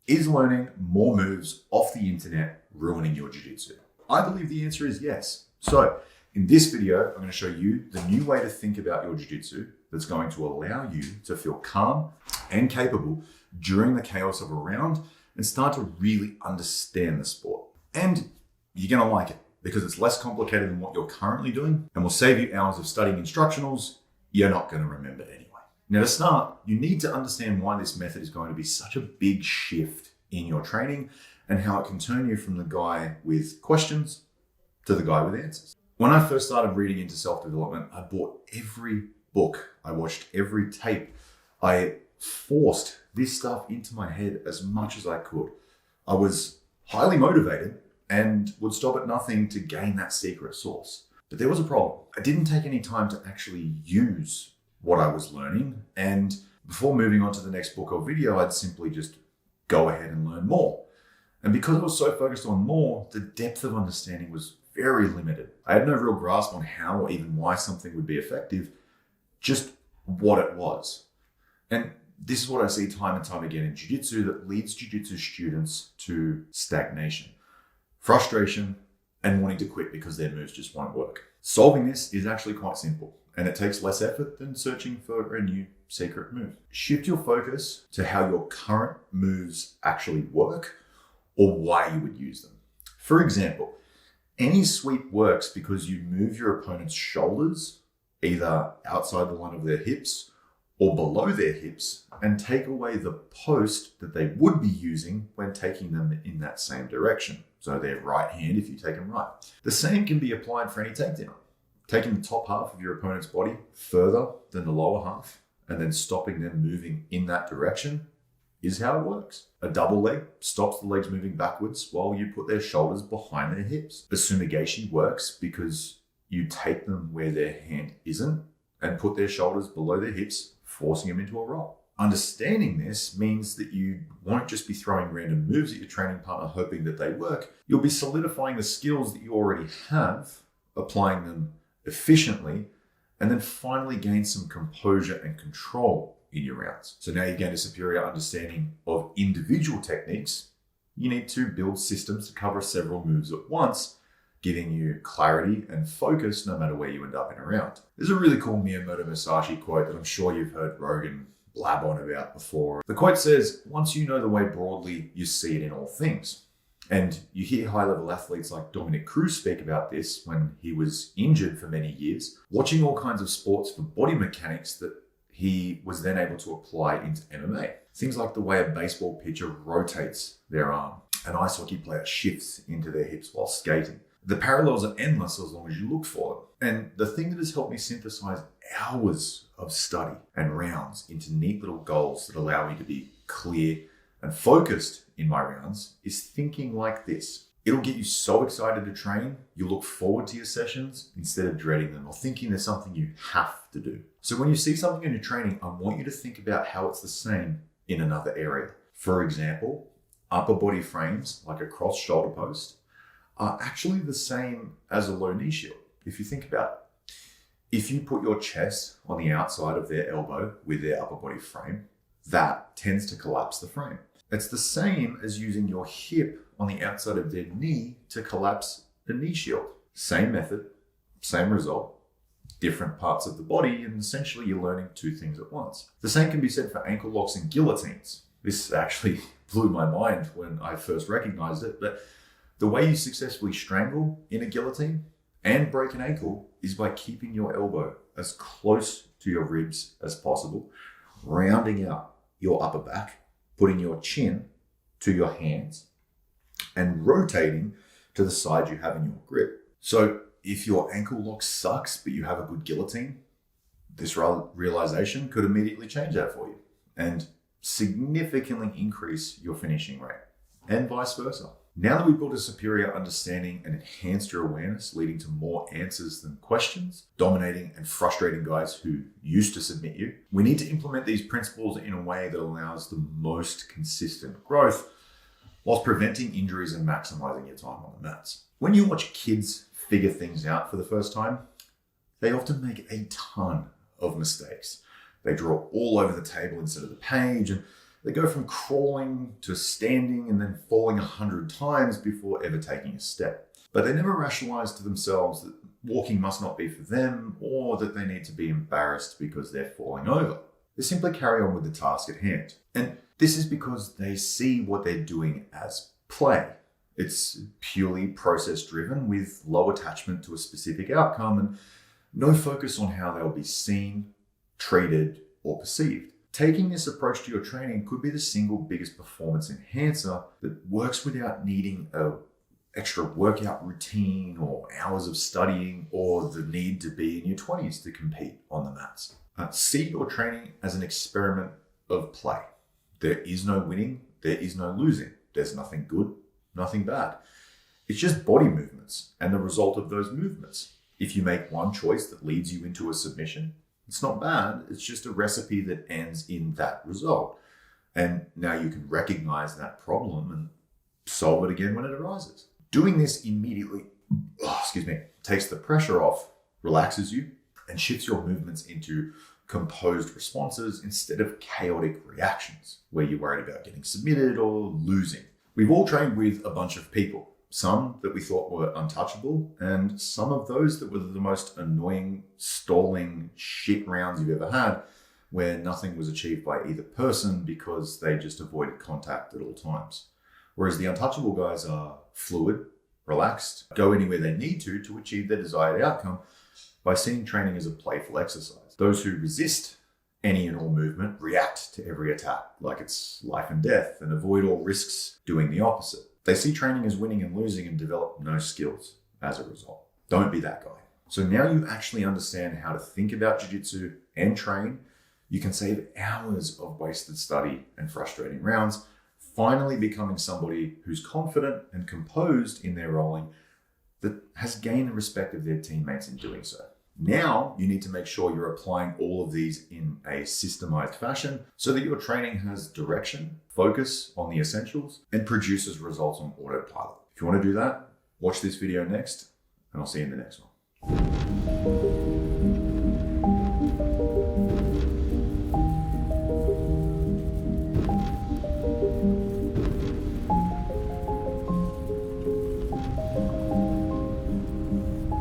Is learning more moves off the internet ruining your jiu-jitsu? I believe the answer is yes. So in this video, I'm going to show you the new way to think about your jiu-jitsu that's going to allow you to feel calm and capable during the chaos of a round and start to really understand the sport. And you're going to like it because it's less complicated than what you're currently doing and will save you hours of studying instructionals you're not going to remember anyway. Now to start, you need to understand why this method is going to be such a big shift in your training and how it can turn you from the guy with questions to the guy with answers. When I first started reading into self-development, I bought every book, I watched every tape, I forced this stuff into my head as much as I could. I was highly motivated and would stop at nothing to gain that secret sauce. But there was a problem. I didn't take any time to actually use what I was learning. And before moving on to the next book or video, I'd simply just go ahead and learn more. And because I was so focused on more, the depth of understanding was very limited. I had no real grasp on how or even why something would be effective, just what it was. And this is what I see time and time again in jiu-jitsu that leads jiu-jitsu students to stagnation, frustration, and wanting to quit because their moves just won't work. Solving this is actually quite simple, and it takes less effort than searching for a new secret move. Shift your focus to how your current moves actually work or why you would use them. For example, any sweep works because you move your opponent's shoulders either outside the line of their hips or below their hips and take away the post that they would be using when taking them in that same direction. So their right hand if you take them right. The same can be applied for any takedown. Taking the top half of your opponent's body further than the lower half and then stopping them moving in that direction is how it works. A double leg stops the legs moving backwards while you put their shoulders behind their hips. The Systemise works because you take them where their hand isn't and put their shoulders below their hips, forcing them into a roll. Understanding this means that you won't just be throwing random moves at your training partner hoping that they work. You'll be solidifying the skills that you already have, applying them efficiently, and then finally gain some composure and control in your rounds. So now you gain a superior understanding of individual techniques. You need to build systems to cover several moves at once, giving you clarity and focus no matter where you end up in a round. There's a really cool Miyamoto Musashi quote that I'm sure you've heard Rogan blab on about before. The quote says, "Once you know the way broadly, you see it in all things." And you hear high-level athletes like Dominic Cruz speak about this when he was injured for many years, watching all kinds of sports for body mechanics that he was then able to apply into MMA. Things like the way a baseball pitcher rotates their arm, an ice hockey player shifts into their hips while skating. The parallels are endless as long as you look for them. And the thing that has helped me synthesize hours of study and rounds into neat little goals that allow me to be clear and focused in my rounds is thinking like this. It'll get you so excited to train, you look forward to your sessions instead of dreading them or thinking there's something you have to do. So when you see something in your training, I want you to think about how it's the same in another area. For example, upper body frames like a cross shoulder post are actually the same as a low knee shield. If you think about it, if you put your chest on the outside of their elbow with their upper body frame, that tends to collapse the frame. It's the same as using your hip on the outside of their knee to collapse the knee shield. Same method, same result, different parts of the body, and essentially you're learning two things at once. The same can be said for ankle locks and guillotines. This actually blew my mind when I first recognized it, but the way you successfully strangle in a guillotine and break an ankle is by keeping your elbow as close to your ribs as possible, rounding out your upper back, putting your chin to your hands, and rotating to the side you have in your grip. So if your ankle lock sucks, but you have a good guillotine, this realization could immediately change that for you and significantly increase your finishing rate, and vice versa. Now that we've built a superior understanding and enhanced your awareness, leading to more answers than questions, dominating and frustrating guys who used to submit you, we need to implement these principles in a way that allows the most consistent growth whilst preventing injuries and maximizing your time on the mats. When you watch kids figure things out for the first time, they often make a ton of mistakes. They draw all over the table instead of the page, and They go from crawling to standing and then falling 100 times before ever taking a step. But they never rationalize to themselves that walking must not be for them or that they need to be embarrassed because they're falling over. They simply carry on with the task at hand. And this is because they see what they're doing as play. It's purely process driven with low attachment to a specific outcome and no focus on how they'll be seen, treated, or perceived. Taking this approach to your training could be the single biggest performance enhancer that works without needing an extra workout routine or hours of studying or the need to be in your 20s to compete on the mats. See your training as an experiment of play. There is no winning, there is no losing. There's nothing good, nothing bad. It's just body movements and the result of those movements. If you make one choice that leads you into a submission, it's not bad. It's just a recipe that ends in that result. And now you can recognize that problem and solve it again when it arises. Doing this immediately, takes the pressure off, relaxes you, and shifts your movements into composed responses instead of chaotic reactions where you're worried about getting submitted or losing. We've all trained with a bunch of people, some that we thought were untouchable, and some of those that were the most annoying, stalling shit rounds you've ever had, where nothing was achieved by either person because they just avoided contact at all times. Whereas the untouchable guys are fluid, relaxed, go anywhere they need to achieve their desired outcome by seeing training as a playful exercise. Those who resist any and all movement react to every attack like it's life and death and avoid all risks doing the opposite. They see training as winning and losing and develop no skills as a result. Don't be that guy. So now you actually understand how to think about jiu-jitsu and train. You can save hours of wasted study and frustrating rounds, finally becoming somebody who's confident and composed in their rolling that has gained the respect of their teammates in doing so. Now you need to make sure you're applying all of these in a systemized fashion so that your training has direction, focus on the essentials, and produces results on autopilot. If you want to do that, watch this video next, and I'll see you in the next one.